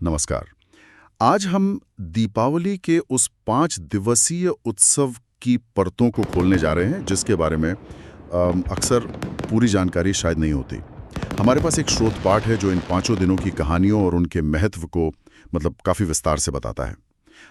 नमस्कार। आज हम दीपावली के उस 5 दिवसीय उत्सव की परतों को खोलने जा रहे हैं जिसके बारे में अक्सर पूरी जानकारी शायद नहीं होती। हमारे पास एक स्रोत पाठ है जो इन 5 दिनों की कहानियों और उनके महत्व को काफ़ी विस्तार से बताता है।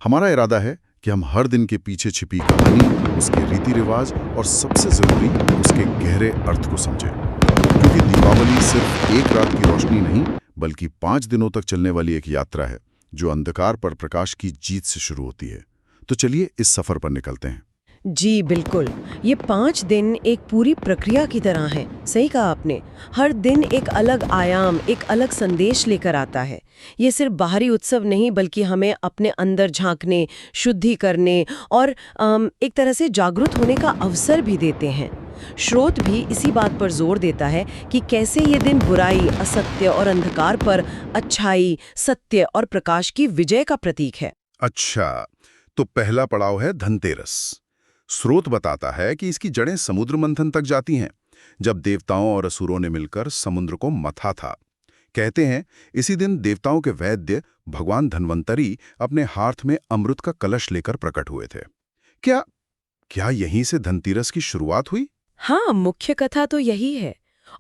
हमारा इरादा है कि हम हर दिन के पीछे छिपी कहानी, उसके रीति रिवाज और सबसे ज़रूरी उसके गहरे अर्थ को समझें, क्योंकि दीपावली सिर्फ एक रात की रोशनी नहीं बल्कि 5 दिनों तक चलने वाली एक यात्रा है जो अंधकार पर प्रकाश की जीत से शुरू होती है। तो चलिए इस सफर पर निकलते हैं। जी बिल्कुल, ये 5 दिन एक पूरी प्रक्रिया की तरह है। सही कहा आपने। हर दिन एक अलग आयाम, एक अलग संदेश लेकर आता है। ये सिर्फ बाहरी उत्सव नहीं बल्कि हमें अपने अंदर झांकने, शुद्धि करने और एक तरह से जागरूक होने का अवसर भी देते हैं। स्रोत भी इसी बात पर जोर देता है कि कैसे ये दिन बुराई, असत्य और अंधकार पर अच्छाई, सत्य और प्रकाश की विजय का प्रतीक है। अच्छा, तो पहला पड़ाव है धनतेरस। स्रोत बताता है कि इसकी जड़ें समुद्र मंथन तक जाती हैं, जब देवताओं और असुरों ने मिलकर समुद्र को मथा था। कहते हैं इसी दिन देवताओं के वैद्य भगवान धन्वंतरी अपने हाथ में अमृत का कलश लेकर प्रकट हुए थे। क्या यहीं से धनतेरस की शुरुआत हुई? हाँ, मुख्य कथा तो यही है।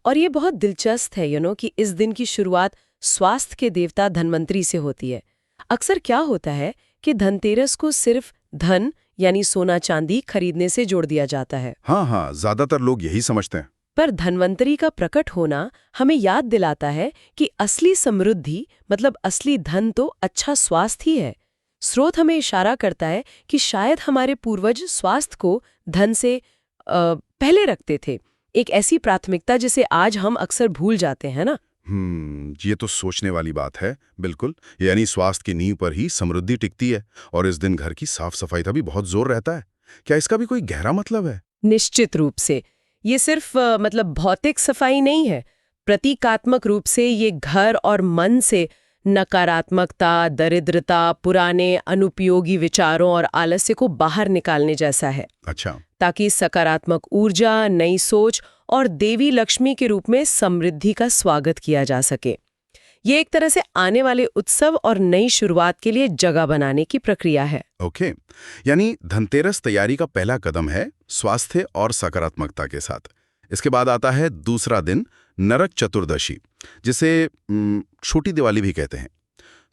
और ये बहुत दिलचस्प है कि इस दिन की शुरुआत स्वास्थ्य के देवता धन्वंतरी से होती है। अक्सर क्या होता है कि धनतेरस को सिर्फ धन यानी सोना चांदी खरीदने से जोड़ दिया जाता है। हाँ, ज्यादातर लोग यही समझते हैं। पर धन्वंतरी का प्रकट होना हमें याद दिलाता है कि असली समृद्धि मतलब असली धन तो अच्छा स्वास्थ्य ही है। स्रोत हमें इशारा करता है कि शायद हमारे पूर्वज स्वास्थ्य को धन से पहले रखते थे, एक ऐसी प्राथमिकता जिसे आज हम अक्सर भूल जाते हैं ना। ये तो सोचने वाली बात है। बिल्कुल, यानी स्वास्थ्य की नींव पर ही समृद्धि टिकती है और इस दिन घर की साफ सफाई का भी बहुत जोर रहता है। क्या इसका भी कोई गहरा मतलब है? निश्चित रूप से। ये सिर्फ भौतिक सफाई नहीं है। प्रतीकात्मक रूप से ये घर और मन से नकारात्मकता, दरिद्रता, पुराने अनुपयोगी विचारों और आलस्य को बाहर निकालने जैसा है। अच्छा। ताकि सकारात्मक ऊर्जा, नई सोच और देवी लक्ष्मी के रूप में समृद्धि का स्वागत किया जा सके। ये एक तरह से आने वाले उत्सव और नई शुरुआत के लिए जगह बनाने की प्रक्रिया है। ओके, यानी धनतेरस तैयारी का पहला कदम है स्वास्थ्य और सकारात्मकता के साथ। इसके बाद आता है दूसरा दिन, नरक चतुर्दशी, जिसे छोटी दिवाली भी कहते हैं।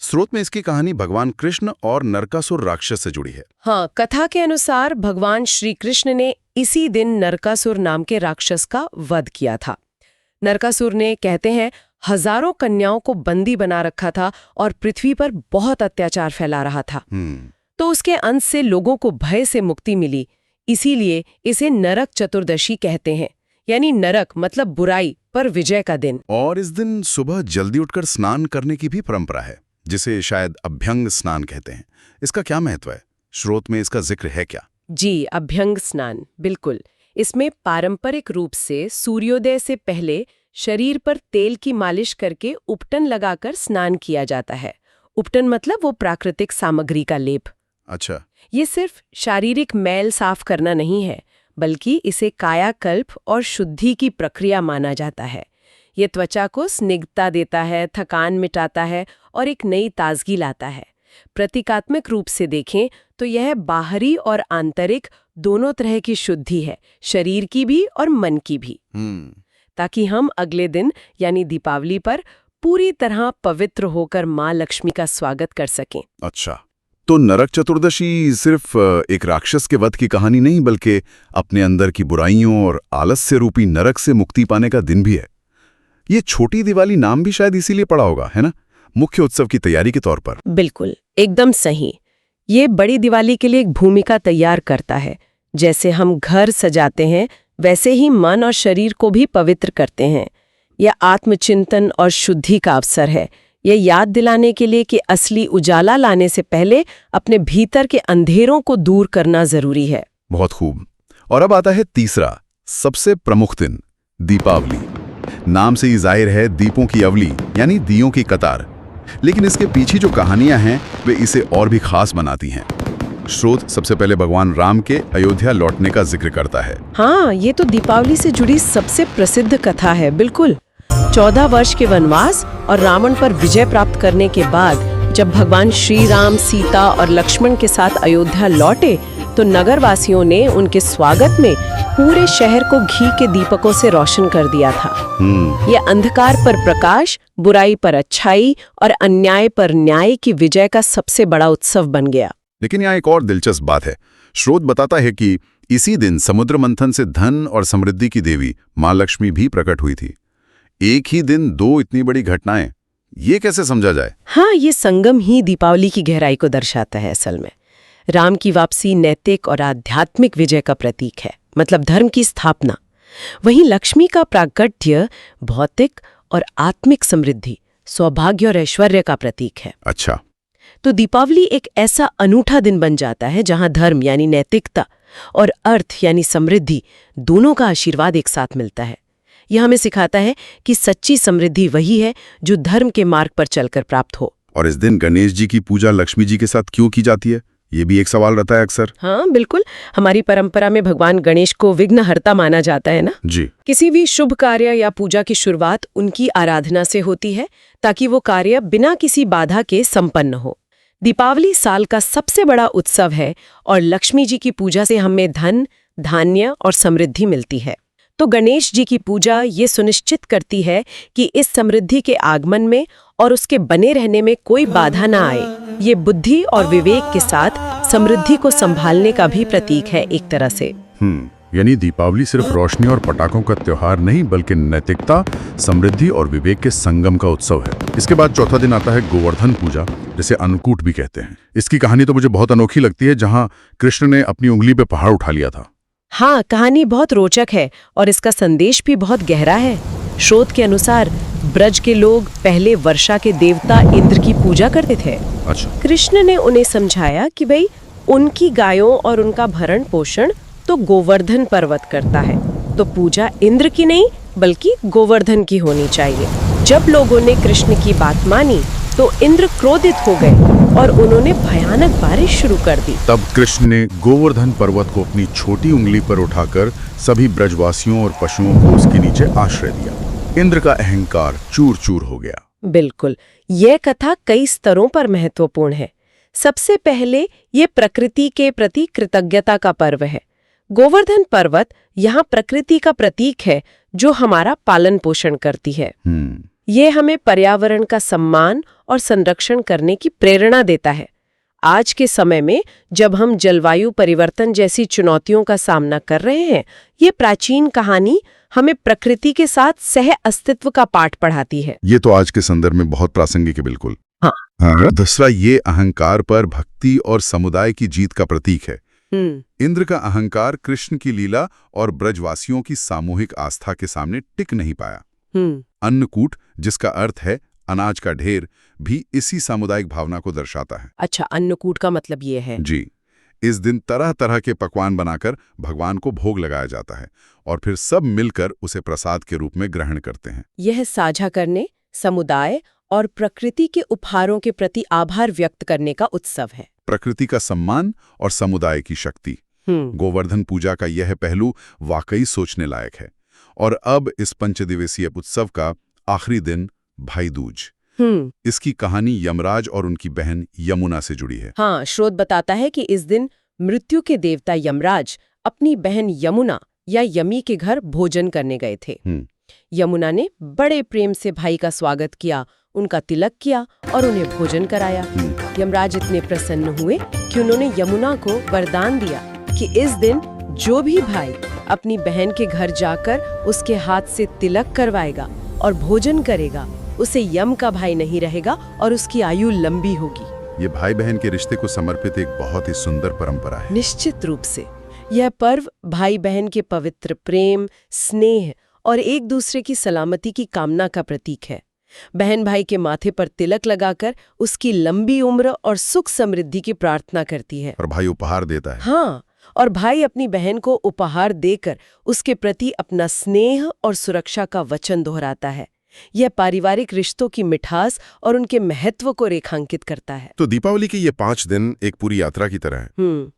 स्रोत में इसकी कहानी भगवान कृष्ण और नरकासुर राक्षस से जुड़ी है। हाँ, कथा के अनुसार भगवान श्री कृष्ण ने इसी दिन नरकासुर नाम के राक्षस का वध किया था। नरकासुर ने, कहते हैं, हजारों कन्याओं को बंदी बना रखा था और पृथ्वी पर बहुत अत्याचार फैला रहा था। तो उसके अंत से लोगों को भय से मुक्ति मिली, इसीलिए इसे नरक चतुर्दशी कहते हैं। यानी नरक मतलब बुराई पर विजय का दिन। और इस दिन सुबह जल्दी उठकर स्नान करने की भी परंपरा है, जिसे शायद अभ्यंग स्नान कहते हैं। इसका क्या महत्व है? स्रोत में इसका जिक्र है क्या? जी, अभ्यंग स्नान, बिल्कुल। इसमें पारंपरिक रूप से सूर्योदय से पहले शरीर पर तेल की मालिश करके उपटन लगाकर स्नान किया जाता है। उपटन मतलब वो प्राकृतिक सामग्री का लेप। अच्छा। ये सिर्फ शारीरिक मैल साफ करना नहीं है, बल्कि इसे कायाकल्प और शुद्धि की प्रक्रिया माना जाता है। ये त्वचा को स्निग्धता देता है, थकान मिटाता है और एक नई ताजगी लाता है। प्रतीकात्मक रूप से देखें तो यह बाहरी और आंतरिक दोनों तरह की शुद्धि है, शरीर की भी और मन की भी, ताकि हम अगले दिन यानी दीपावली पर पूरी तरह पवित्र होकर माँ लक्ष्मी का स्वागत कर सकें। अच्छा, तो नरक चतुर्दशी सिर्फ एक राक्षस के वध की कहानी नहीं बल्कि अपने अंदर की बुराइयों और आलस्य रूपी नरक से मुक्ति पाने का दिन भी है। ये छोटी दिवाली नाम भी शायद इसीलिए पड़ा होगा, है ना, मुख्य उत्सव की तैयारी के तौर पर। बिल्कुल, एकदम सही। ये बड़ी दिवाली के लिए एक भूमिका तैयार करता है। जैसे हम घर सजाते हैं वैसे ही मन और शरीर को भी पवित्र करते हैं। यह आत्मचिंतन और शुद्धि का अवसर है। ये याद दिलाने के लिए कि असली उजाला लाने से पहले अपने भीतर के अंधेरों को दूर करना जरूरी है। बहुत खूब। और अब आता है तीसरा, सबसे प्रमुख दिन, दीपावली। नाम से ही जाहिर है दीपों की अवली यानी दियों की कतार, लेकिन इसके पीछे जो कहानियां हैं वे इसे और भी खास बनाती हैं। स्रोत सबसे पहले भगवान राम के अयोध्या लौटने का जिक्र करता है। हाँ, ये तो दीपावली से जुड़ी सबसे प्रसिद्ध कथा है। बिल्कुल, 14 वर्ष के वनवास और रावण पर विजय प्राप्त करने के बाद जब भगवान श्री राम, सीता और लक्ष्मण के साथ अयोध्या लौटे तो नगरवासियों ने उनके स्वागत में पूरे शहर को घी के दीपकों से रोशन कर दिया था। ये अंधकार पर प्रकाश, बुराई पर अच्छाई और अन्याय पर न्याय की विजय का सबसे बड़ा उत्सव बन गया। लेकिन यहाँ एक और दिलचस्प बात है। स्रोत बताता है कि इसी दिन समुद्र मंथन से धन और समृद्धि की देवी माँ लक्ष्मी भी प्रकट हुई थी। एक ही दिन दो इतनी बड़ी घटनाएं, ये कैसे समझा जाए? हाँ, ये संगम ही दीपावली की गहराई को दर्शाता है। असल में राम की वापसी नैतिक और आध्यात्मिक विजय का प्रतीक है, मतलब धर्म की स्थापना। वहीं लक्ष्मी का प्राकट्य भौतिक और आत्मिक समृद्धि, सौभाग्य और ऐश्वर्य का प्रतीक है। अच्छा, तो दीपावली एक ऐसा अनूठा दिन बन जाता है जहां धर्म यानी नैतिकता और अर्थ यानी समृद्धि दोनों का आशीर्वाद एक साथ मिलता है। यह हमें सिखाता है कि सच्ची समृद्धि वही है जो धर्म के मार्ग पर चलकर प्राप्त हो। और इस दिन गणेश जी की पूजा लक्ष्मी जी के साथ क्यों की जाती है, ये भी एक सवाल रहता है अक्सर। हाँ बिल्कुल, हमारी परंपरा में भगवान गणेश को विघ्नहर्ता माना जाता है ना जी। किसी भी शुभ कार्य या पूजा की शुरुआत उनकी आराधना से होती है ताकि वो कार्य बिना किसी बाधा के संपन्न हो। दीपावली साल का सबसे बड़ा उत्सव है और लक्ष्मी जी की पूजा से हमें धन, धान्य और समृद्धि मिलती है। तो गणेश जी की पूजा ये सुनिश्चित करती है कि इस समृद्धि के आगमन में और उसके बने रहने में कोई बाधा ना आए। ये बुद्धि और विवेक के साथ समृद्धि को संभालने का भी प्रतीक है एक तरह से। यानी दीपावली सिर्फ रोशनी और पटाखों का त्योहार नहीं, बल्कि नैतिकता, समृद्धि और विवेक के संगम का उत्सव है। इसके बाद चौथा दिन आता है गोवर्धन पूजा, जिसे अन्नकूट भी कहते हैं। इसकी कहानी तो मुझे बहुत अनोखी लगती है, जहां कृष्ण ने अपनी उंगली पे पहाड़ उठा लिया था। हाँ, कहानी बहुत रोचक है और इसका संदेश भी बहुत गहरा है। स्रोत के अनुसार ब्रज के लोग पहले वर्षा के देवता इंद्र की पूजा करते थे। अच्छा। कृष्ण ने उन्हें समझाया कि भाई उनकी गायों और उनका भरण पोषण तो गोवर्धन पर्वत करता है, तो पूजा इंद्र की नहीं बल्कि गोवर्धन की होनी चाहिए। जब लोगों ने कृष्ण की बात मानी तो इंद्र क्रोधित हो गए और उन्होंने भयानक बारिश शुरू कर दी। तब कृष्ण ने गोवर्धन पर्वत को अपनी छोटी उंगली पर उठाकर सभी ब्रजवासियों और पशुओं को उसके नीचे आश्रय दिया। इंद्र का अहंकार चूर चूर हो गया। बिल्कुल, यह कथा कई स्तरों पर महत्वपूर्ण है। सबसे पहले ये प्रकृति के प्रति कृतज्ञता का पर्व है। गोवर्धन पर्वत यहाँ प्रकृति का प्रतीक है जो हमारा पालन पोषण करती है। ये हमें पर्यावरण का सम्मान और संरक्षण करने की प्रेरणा देता है। आज के समय में जब हम जलवायु परिवर्तन जैसी चुनौतियों का सामना कर रहे हैं, ये प्राचीन कहानी हमें प्रकृति के साथ सह अस्तित्व का पाठ पढ़ाती है। ये तो आज के संदर्भ में बहुत प्रासंगिक है। बिल्कुल। हाँ। दूसरा, ये अहंकार पर भक्ति और समुदाय की जीत का प्रतीक है। इंद्र का अहंकार कृष्ण की लीला और ब्रजवासियों की सामूहिक आस्था के सामने टिक नहीं पाया। अन्नकूट, जिसका अर्थ है अनाज का ढेर, भी इसी सामुदायिक भावना को दर्शाता है। अच्छा, अन्नकूट का मतलब ये है? जी। इस दिन तरह तरह के पकवान बनाकर भगवान को भोग लगाया जाता है और फिर सब मिलकर उसे प्रसाद के रूप में ग्रहण करते हैं। यह साझा करने, समुदाय और प्रकृति के उपहारों के प्रति आभार व्यक्त करने का उत्सव है। प्रकृति का सम्मान और समुदाय की शक्ति। गोवर्धन पूजा का यह पहलू वाकई सोचने लायक है। और अब इस पंचदिवसीय उत्सव का आखिरी दिन भाई दूज। इसकी कहानी यमराज और उनकी बहन यमुना से जुड़ी है। हाँ, स्रोत बताता है कि इस दिन मृत्यु के देवता यमराज अपनी बहन यमुना या यमी के घर भोजन करने गए थे। यमुना ने बड़े प्रेम से भाई का स्वागत किया, उनका तिलक किया और उन्हें भोजन कराया। यमराज इतने प्रसन्न हुए कि उन्होंने यमुना को वरदान दिया कि इस दिन जो भी भाई अपनी बहन के घर जाकर उसके हाथ से तिलक करवाएगा और भोजन करेगा, उसे यम का भाई नहीं रहेगा और उसकी आयु लंबी होगी। ये भाई बहन के रिश्ते को समर्पित एक बहुत ही सुंदर परंपरा है। निश्चित रूप से यह पर्व भाई बहन के पवित्र प्रेम, स्नेह और एक दूसरे की सलामती की कामना का प्रतीक है। बहन भाई के माथे पर तिलक लगाकर उसकी लंबी उम्र और सुख समृद्धि की प्रार्थना करती है। और भाई उपहार देता है। हाँ, और भाई अपनी बहन को उपहार देकर उसके प्रति अपना स्नेह और सुरक्षा का वचन दोहराता है। यह पारिवारिक रिश्तों की मिठास और उनके महत्व को रेखांकित करता है। तो दीपावली के ये 5 दिन एक पूरी यात्रा की तरह है।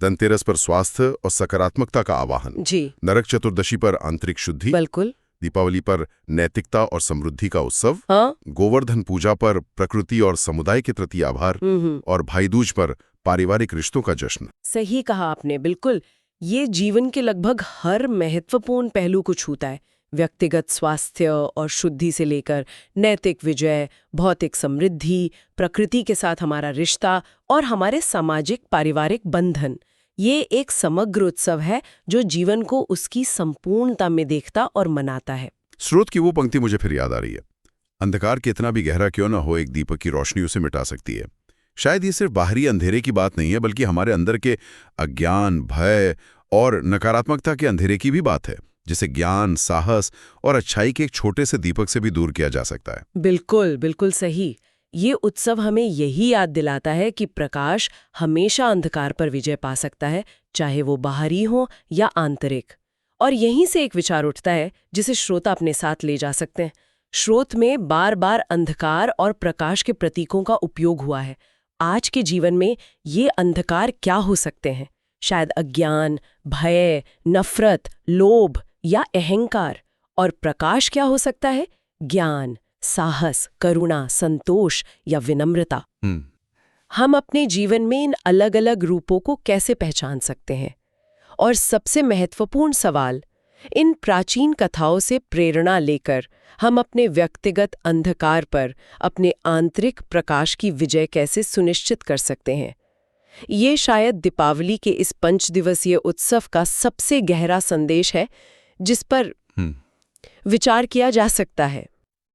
धनतेरस पर स्वास्थ्य और सकारात्मकता का आवाहन, जी। नरक चतुर्दशी पर आंतरिक शुद्धि, बिल्कुल। दीपावली पर नैतिकता और समृद्धि का उत्सव, हाँ। गोवर्धन पूजा पर प्रकृति और समुदाय के प्रति आभार, और भाई दूज पर पारिवारिक रिश्तों का जश्न। सही कहा आपने, बिल्कुल। ये जीवन के लगभग हर महत्वपूर्ण पहलू को छूता है। व्यक्तिगत स्वास्थ्य और शुद्धि से लेकर नैतिक विजय, भौतिक समृद्धि, प्रकृति के साथ हमारा रिश्ता और हमारे सामाजिक पारिवारिक बंधन। ये एक समग्र उत्सव है जो जीवन को उसकी संपूर्णता में देखता और मनाता है। स्रोत की वो पंक्ति मुझे फिर याद आ रही है, अंधकार कितना भी गहरा क्यों न हो, एक दीपक की रोशनी उसे मिटा सकती है। शायद ये सिर्फ बाहरी अंधेरे की बात नहीं है, बल्कि हमारे अंदर के अज्ञान, भय और नकारात्मकता के अंधेरे की भी बात है, जिसे ज्ञान, साहस और अच्छाई के एक छोटे से दीपक से भी दूर किया जा सकता है। बिल्कुल, बिल्कुल सही। ये उत्सव हमें यही याद दिलाता है कि प्रकाश हमेशा अंधकार पर विजय पा सकता है, चाहे वो बाहरी हो या आंतरिक। और यहीं से एक विचार उठता है जिसे श्रोता अपने साथ ले जा सकते हैं। स्रोत में बार बार अंधकार और प्रकाश के प्रतीकों का उपयोग हुआ है। आज के जीवन में ये अंधकार क्या हो सकते हैं? शायद अज्ञान, भय, नफरत, लोभ या अहंकार। और प्रकाश क्या हो सकता है? ज्ञान, साहस, करुणा, संतोष या विनम्रता। हम अपने जीवन में इन अलग अलग रूपों को कैसे पहचान सकते हैं? और सबसे महत्वपूर्ण सवाल, इन प्राचीन कथाओं से प्रेरणा लेकर हम अपने व्यक्तिगत अंधकार पर अपने आंतरिक प्रकाश की विजय कैसे सुनिश्चित कर सकते हैं? ये शायद दीपावली के इस 5 दिवसीय उत्सव का सबसे गहरा संदेश है जिस पर विचार किया जा सकता है।